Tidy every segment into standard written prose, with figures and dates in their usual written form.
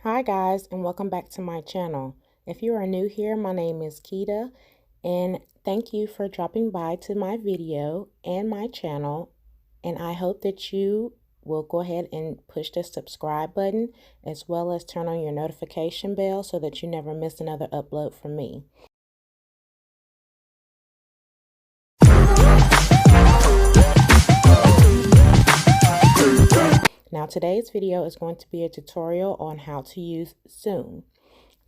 Hi guys, and welcome back to my channel. If you are new here, my name is Keita, and thank you for dropping by to my video and my channel. And I hope that you will go ahead and push the subscribe button as well as turn on your notification bell so that you never miss another upload from me. Now today's video is going to be a tutorial on how to use Zoom.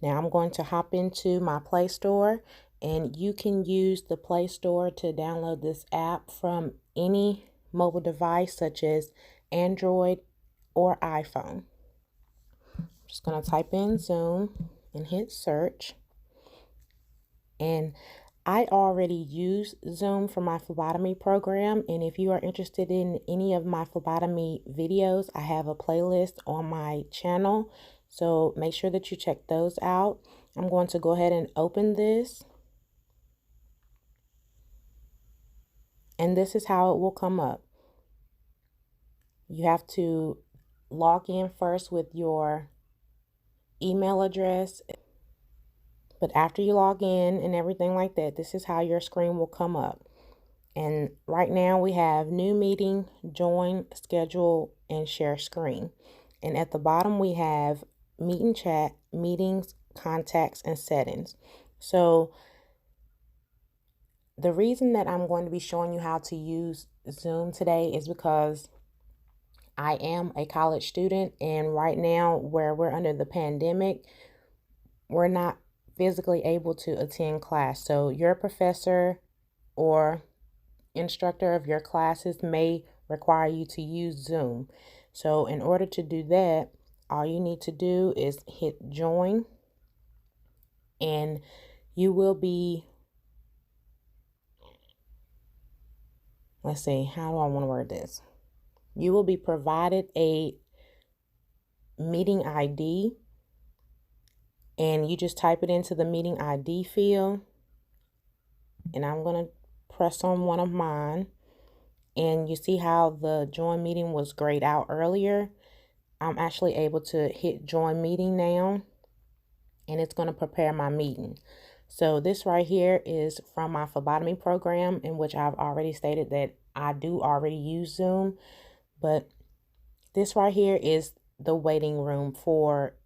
Now I'm going to hop into my Play Store, and you can use the Play Store to download this app from any mobile device such as Android or iPhone. I'm just going to type in Zoom and hit search. And I already use Zoom for my phlebotomy program, and if you are interested in any of my phlebotomy videos, I have a playlist on my channel, so make sure that you check those out. I'm going to go ahead and open this, and this is how it will come up. You have to log in first with your email address, but after you log in and everything like that, this is how your screen will come up. And right now we have new meeting, join, schedule, and share screen. And at the bottom we have meet and chat, meetings, contacts, and settings. So the reason that I'm going to be showing you how to use Zoom today is because I am a college student, and right now where we're under the pandemic, we're not physically able to attend class. So your professor or instructor of your classes may require you to use Zoom. So in order to do that, all you need to do is hit join, and you will be, let's see, how do I want to word this? You will be provided a meeting ID, and you just type it into the meeting ID field, and I'm going to press on one of mine. And you see how the join meeting was grayed out earlier? I'm actually able to hit join meeting now, and it's going to prepare my meeting. So this right here is from my phlebotomy program, in which I've already stated that I do already use Zoom, but this right here is the waiting room for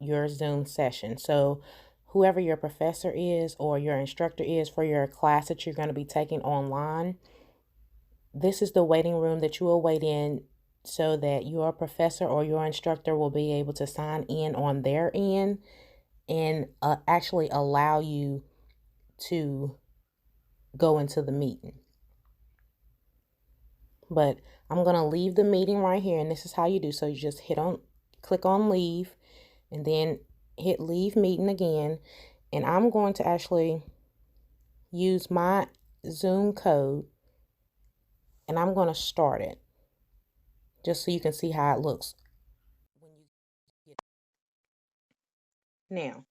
your Zoom session. So whoever your professor is or your instructor is for your class that you're going to be taking online, this is the waiting room that you will wait in so that your professor or your instructor will be able to sign in on their end and actually allow you to go into the meeting. But I'm going to leave the meeting right here, and this is how you do. So you just click on leave, and then hit leave meeting again. And I'm going to actually use my Zoom code, and I'm going to start it just so you can see how it looks when you get now.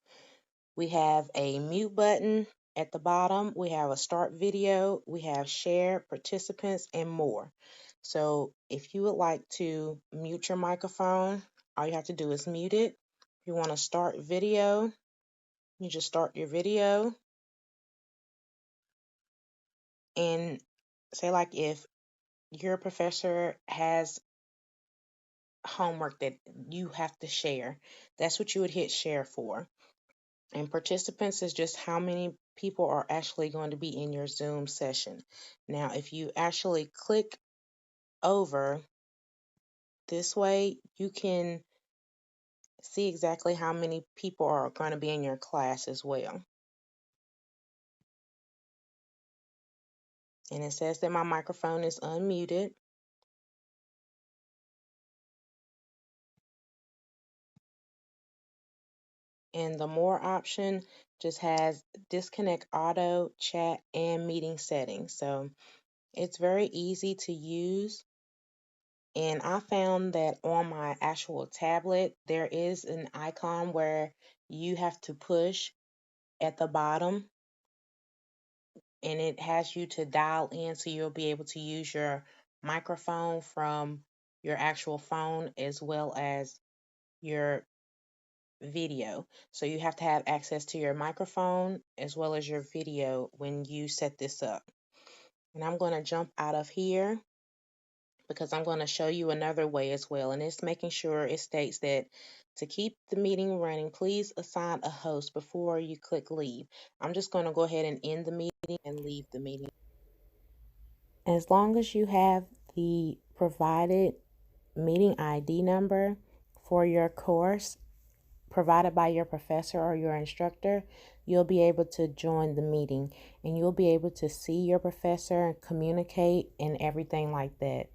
We have a mute button at the bottom. We have a start video. We have share, participants, and more. So if you would like to mute your microphone, all you have to do is mute it. If you want to start video, you just start your video. And say like if your professor has homework that you have to share, that's what you would hit share for. And participants is just how many people are actually going to be in your Zoom session. Now, if you actually click over this way, you can see exactly how many people are going to be in your class as well. And it says that my microphone is unmuted. And the more option just has disconnect auto, chat, and meeting settings. So it's very easy to use. And I found that on my actual tablet, there is an icon where you have to push at the bottom, and it has you to dial in so you'll be able to use your microphone from your actual phone as well as your video. So you have to have access to your microphone as well as your video when you set this up. And I'm going to jump out of here because I'm going to show you another way as well. And it's making sure it states that to keep the meeting running, please assign a host before you click leave. I'm just going to go ahead and end the meeting and leave the meeting. As long as you have the provided meeting ID number for your course provided by your professor or your instructor, you'll be able to join the meeting and you'll be able to see your professor and communicate and everything like that.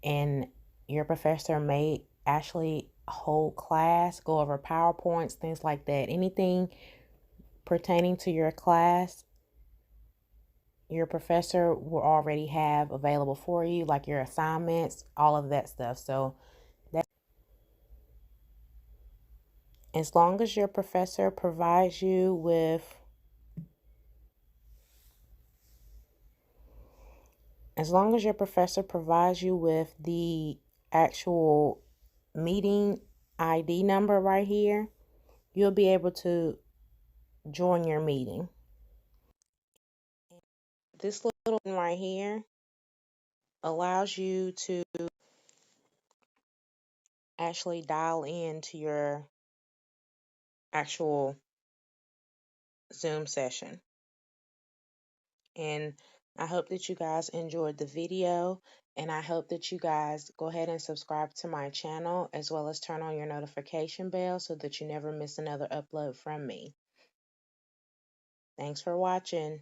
And your professor may actually hold class, go over PowerPoints, things like that. Anything pertaining to your class, your professor will already have available for you, like your assignments, all of that stuff. So that's as long as your professor provides you with the actual meeting ID number right here, you'll be able to join your meeting. This little one right here allows you to actually dial in to your actual Zoom session. And I hope that you guys enjoyed the video, and I hope that you guys go ahead and subscribe to my channel as well as turn on your notification bell so that you never miss another upload from me. Thanks for watching.